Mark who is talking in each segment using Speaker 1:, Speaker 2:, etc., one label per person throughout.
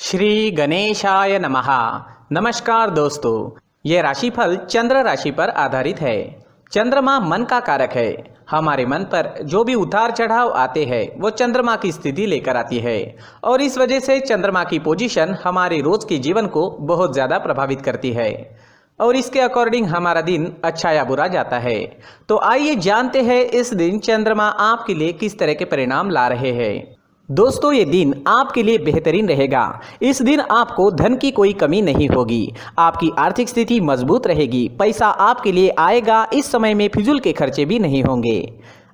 Speaker 1: श्री गणेशाय नमः। नमस्कार दोस्तों, ये राशिफल चंद्र राशि पर आधारित है। चंद्रमा मन का कारक है। हमारे मन पर जो भी उतार चढ़ाव आते हैं वो चंद्रमा की स्थिति लेकर आती है और इस वजह से चंद्रमा की पोजीशन हमारे रोज के जीवन को बहुत ज़्यादा प्रभावित करती है और इसके अकॉर्डिंग हमारा दिन अच्छा या बुरा जाता है। तो आइए जानते हैं इस दिन चंद्रमा आपके लिए किस तरह के परिणाम ला रहे हैं। दोस्तों, ये दिन आपके लिए बेहतरीन रहेगा। इस दिन आपको धन की कोई कमी नहीं होगी। आपकी आर्थिक स्थिति मजबूत रहेगी। पैसा आपके लिए आएगा। इस समय में फिजूल के खर्चे भी नहीं होंगे।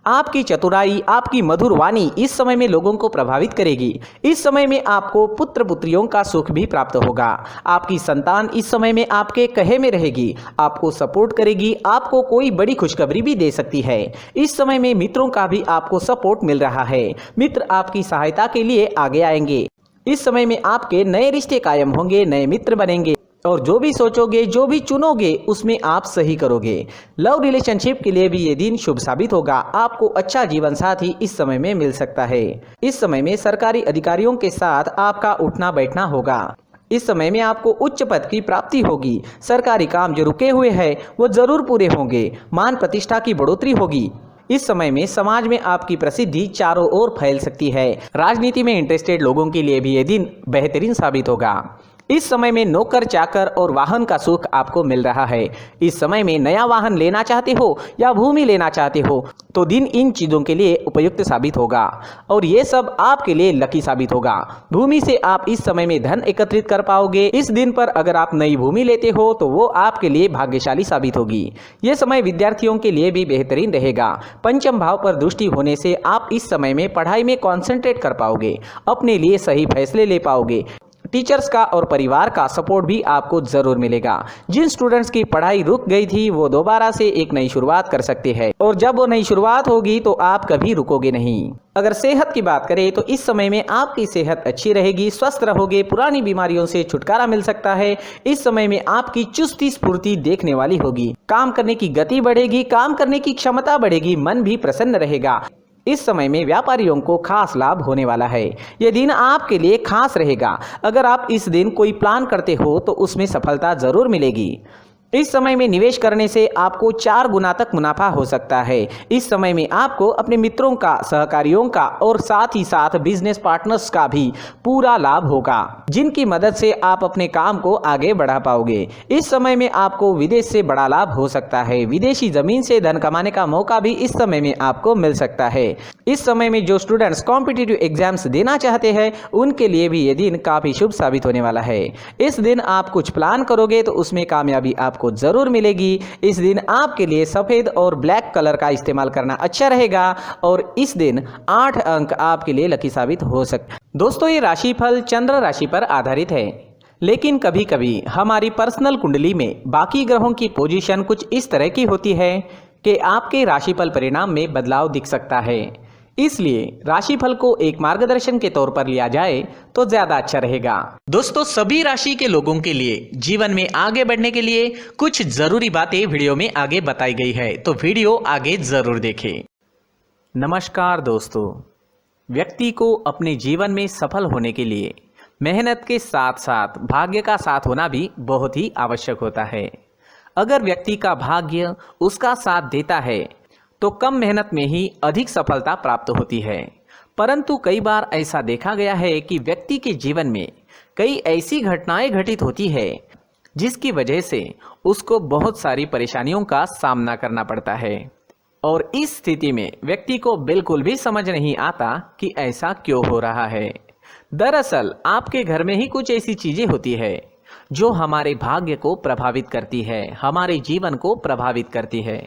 Speaker 1: आपकी चतुराई, आपकी मधुर वाणी इस समय में लोगों को प्रभावित करेगी। इस समय में आपको पुत्र पुत्रियों का सुख भी प्राप्त होगा। आपकी संतान इस समय में आपके कहे में रहेगी, आपको सपोर्ट करेगी। आपको कोई बड़ी खुशखबरी भी दे सकती है। इस समय में मित्रों का भी आपको सपोर्ट मिल रहा है। मित्र आपकी सहायता के लिए आगे आएंगे। इस समय में आपके नए रिश्ते कायम होंगे, नए मित्र बनेंगे और जो भी सोचोगे, जो भी चुनोगे उसमें आप सही करोगे। लव रिलेशनशिप के लिए भी ये दिन शुभ साबित होगा। आपको अच्छा जीवन साथी इस समय में मिल सकता है। इस समय में सरकारी अधिकारियों के साथ आपका उठना बैठना होगा। इस समय में आपको उच्च पद की प्राप्ति होगी। सरकारी काम जो रुके हुए हैं वो जरूर पूरे होंगे। मान प्रतिष्ठा की बढ़ोतरी होगी। इस समय में समाज में आपकी प्रसिद्धि चारों ओर फैल सकती है। राजनीति में इंटरेस्टेड लोगों के लिए भी ये दिन बेहतरीन साबित होगा। इस समय में नौकर चाकर और वाहन का सुख आपको मिल रहा है। इस समय में नया वाहन लेना चाहते हो या भूमि लेना चाहते हो तो दिन इन चीज़ों के लिए उपयुक्त साबित होगा और ये सब आपके लिए लकी साबित होगा। भूमि से आप इस समय में धन एकत्रित कर पाओगे। इस दिन पर अगर आप नई भूमि लेते हो तो वो आपके लिए भाग्यशाली साबित होगी। ये समय विद्यार्थियों के लिए भी बेहतरीन रहेगा। पंचम भाव पर दृष्टि होने से आप इस समय में पढ़ाई में कॉन्सेंट्रेट कर पाओगे, अपने लिए सही फैसले ले पाओगे। टीचर्स का और परिवार का सपोर्ट भी आपको जरूर मिलेगा। जिन स्टूडेंट्स की पढ़ाई रुक गई थी वो दोबारा से एक नई शुरुआत कर सकते हैं और जब वो नई शुरुआत होगी तो आप कभी रुकोगे नहीं। अगर सेहत की बात करें तो इस समय में आपकी सेहत अच्छी रहेगी, स्वस्थ रहोगे। पुरानी बीमारियों से छुटकारा मिल सकता है। इस समय में आपकी चुस्ती स्फूर्ति देखने वाली होगी। काम करने की गति बढ़ेगी, काम करने की क्षमता बढ़ेगी, मन भी प्रसन्न रहेगा। इस समय में व्यापारियों को खास लाभ होने वाला है। यह दिन आपके लिए खास रहेगा। अगर आप इस दिन कोई प्लान करते हो तो उसमें सफलता जरूर मिलेगी। इस समय में निवेश करने से आपको 4 गुना तक मुनाफा हो सकता है। इस समय में आपको अपने मित्रों का, सहकारियों का और साथ ही साथ बिजनेस पार्टनर्स का भी पूरा लाभ होगा, जिनकी मदद से आप अपने काम को आगे बढ़ा पाओगे। इस समय में आपको विदेश से बड़ा लाभ हो सकता है। विदेशी जमीन से धन कमाने का मौका भी इस समय में आपको मिल सकता है। इस समय में जो स्टूडेंट्स कॉम्पिटिटिव एग्जाम्स देना चाहते हैं उनके लिए भी ये दिन काफ़ी शुभ साबित होने वाला है। इस दिन आप कुछ प्लान करोगे तो उसमें कामयाबी आपको जरूर मिलेगी। इस दिन आपके लिए सफेद और ब्लैक कलर का इस्तेमाल करना अच्छा रहेगा और इस दिन 8 अंक आपके लिए लकी साबित हो सकते हैं। दोस्तों, ये राशिफल चंद्र राशि पर आधारित है, लेकिन कभी कभी हमारी पर्सनल कुंडली में बाकी ग्रहों की पोजीशन कुछ इस तरह की होती है कि आपके राशिफल परिणाम में बदलाव दिख सकता है। इसलिए राशिफल को एक मार्गदर्शन के तौर पर लिया जाए तो ज्यादा अच्छा रहेगा। दोस्तों, सभी राशि के लोगों के लिए जीवन में आगे बढ़ने के लिए कुछ जरूरी बातें वीडियो में आगे बताई गई है, तो वीडियो आगे जरूर देखें। नमस्कार दोस्तों, व्यक्ति को अपने जीवन में सफल होने के लिए मेहनत के साथ साथ भाग्य का साथ होना भी बहुत ही आवश्यक होता है। अगर व्यक्ति का भाग्य उसका साथ देता है तो कम मेहनत में ही अधिक सफलता प्राप्त होती है। परंतु कई बार ऐसा देखा गया है कि व्यक्ति के जीवन में कई ऐसी घटनाएं घटित होती है जिसकी वजह से उसको बहुत सारी परेशानियों का सामना करना पड़ता है और इस स्थिति में व्यक्ति को बिल्कुल भी समझ नहीं आता कि ऐसा क्यों हो रहा है। दरअसल आपके घर में ही कुछ ऐसी चीजें होती है जो हमारे भाग्य को प्रभावित करती है, हमारे जीवन को प्रभावित करती है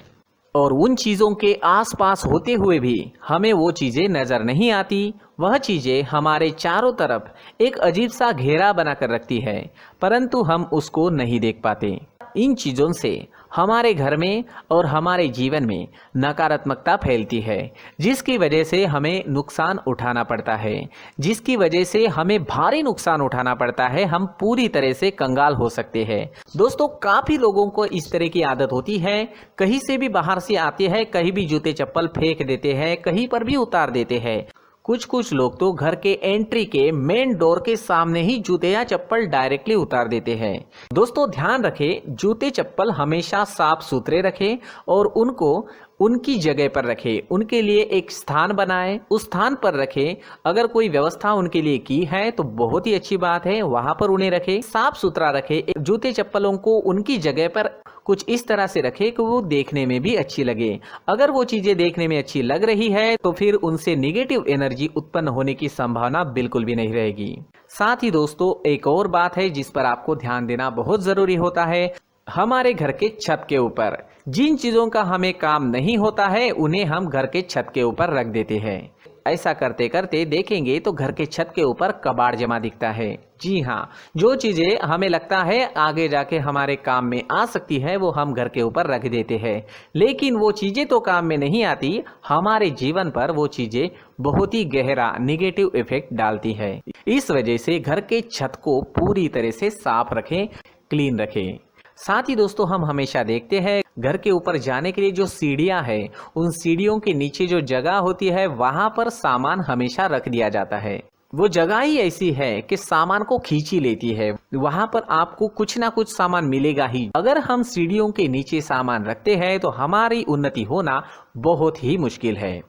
Speaker 1: और उन चीज़ों के आसपास होते हुए भी हमें वो चीज़ें नज़र नहीं आती। वह चीज़ें हमारे चारों तरफ एक अजीब सा घेरा बनाकर रखती है, परंतु हम उसको नहीं देख पाते। इन चीज़ों से हमारे घर में और हमारे जीवन में नकारात्मकता फैलती है, जिसकी वजह से हमें नुकसान उठाना पड़ता है, जिसकी वजह से हमें भारी नुकसान उठाना पड़ता है। हम पूरी तरह से कंगाल हो सकते हैं। दोस्तों, काफ़ी लोगों को इस तरह की आदत होती है, कहीं से भी बाहर से आते हैं, कहीं भी जूते चप्पल फेंक देते हैं, कहीं पर भी उतार देते हैं। कुछ कुछ लोग तो घर के एंट्री के मेन डोर के सामने ही जूते या चप्पल डायरेक्टली उतार देते हैं। दोस्तों ध्यान रखें, जूते चप्पल हमेशा साफ सुथरे रखें और उनको उनकी जगह पर रखें। उनके लिए एक स्थान बनाएं, उस स्थान पर रखें। अगर कोई व्यवस्था उनके लिए की है तो बहुत ही अच्छी बात है, वहां पर उन्हें रखें। साफ सुथरा रखें। जूते चप्पलों को उनकी जगह पर कुछ इस तरह से रखें कि वो देखने में भी अच्छी लगे। अगर वो चीजें देखने में अच्छी लग रही है तो फिर उनसे नेगेटिव एनर्जी उत्पन्न होने की संभावना बिल्कुल भी नहीं रहेगी। साथ ही दोस्तों एक और बात है जिस पर आपको ध्यान देना बहुत जरूरी होता है। हमारे घर के छत के ऊपर जिन चीजों का हमें काम नहीं होता है उन्हें हम घर के छत के ऊपर रख देते हैं। ऐसा करते करते देखेंगे तो घर के छत के ऊपर कबाड़ जमा दिखता है। जी हाँ, जो चीजें हमें लगता है आगे जाके हमारे काम में आ सकती है वो हम घर के ऊपर रख देते हैं, लेकिन वो चीजें तो काम में नहीं आती, हमारे जीवन पर वो चीजें बहुत ही गहरा निगेटिव इफेक्ट डालती है। इस वजह से घर के छत को पूरी तरह से साफ रखें, क्लीन रखें। साथ ही दोस्तों हम हमेशा देखते हैं घर के ऊपर जाने के लिए जो सीढ़ियां हैं, उन सीढ़ियों के नीचे जो जगह होती है वहां पर सामान हमेशा रख दिया जाता है। वो जगह ही ऐसी है कि सामान को खींची लेती है, वहां पर आपको कुछ ना कुछ सामान मिलेगा ही। अगर हम सीढ़ियों के नीचे सामान रखते हैं तो हमारी उन्नति होना बहुत ही मुश्किल है।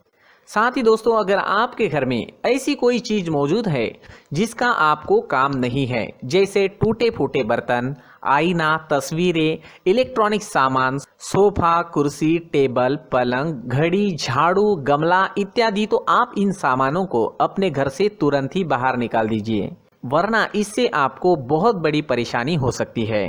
Speaker 1: साथ ही दोस्तों अगर आपके घर में ऐसी कोई चीज मौजूद है जिसका आपको काम नहीं है, जैसे टूटे फूटे बर्तन, आईना, तस्वीरें, इलेक्ट्रॉनिक सामान, सोफा, कुर्सी, टेबल, पलंग, घड़ी, झाड़ू, गमला इत्यादि, तो आप इन सामानों को अपने घर से तुरंत ही बाहर निकाल दीजिए, वरना इससे आपको बहुत बड़ी परेशानी हो सकती है।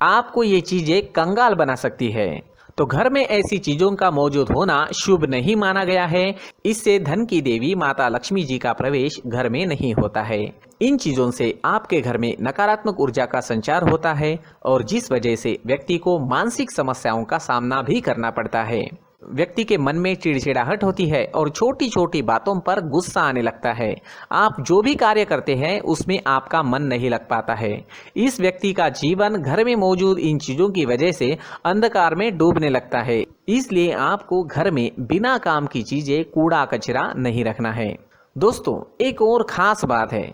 Speaker 1: आपको ये चीजें कंगाल बना सकती है। तो घर में ऐसी चीजों का मौजूद होना शुभ नहीं माना गया है। इससे धन की देवी माता लक्ष्मी जी का प्रवेश घर में नहीं होता है। इन चीजों से आपके घर में नकारात्मक ऊर्जा का संचार होता है और जिस वजह से व्यक्ति को मानसिक समस्याओं का सामना भी करना पड़ता है। व्यक्ति के मन में चिड़चिड़ाहट होती है और छोटी छोटी बातों पर गुस्सा आने लगता है। आप जो भी कार्य करते हैं उसमें आपका मन नहीं लग पाता है। इस व्यक्ति का जीवन घर में मौजूद इन चीजों की वजह से अंधकार में डूबने लगता है। इसलिए आपको घर में बिना काम की चीजें, कूड़ा कचरा नहीं रखना है। दोस्तों एक और खास बात है,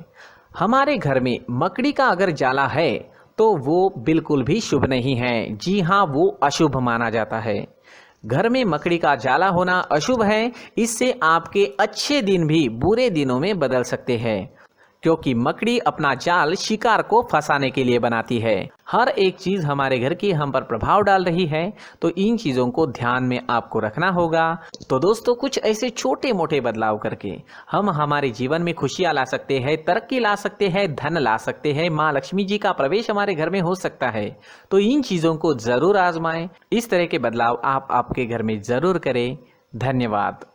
Speaker 1: हमारे घर में मकड़ी का अगर जाला है तो वो बिल्कुल भी शुभ नहीं है। जी हाँ, वो अशुभ माना जाता है। घर में मकड़ी का जाला होना अशुभ है। इससे आपके अच्छे दिन भी बुरे दिनों में बदल सकते हैं, क्योंकि मकड़ी अपना जाल शिकार को फंसाने के लिए बनाती है। हर एक चीज हमारे घर की हम पर प्रभाव डाल रही है, तो इन चीजों को ध्यान में आपको रखना होगा। तो दोस्तों कुछ ऐसे छोटे मोटे बदलाव करके हम हमारे जीवन में खुशियां ला सकते हैं, तरक्की ला सकते हैं, धन ला सकते हैं, माँ लक्ष्मी जी का प्रवेश हमारे घर में हो सकता है। तो इन चीजों को जरूर आजमाएं। इस तरह के बदलाव आप आपके घर में जरूर करें। धन्यवाद।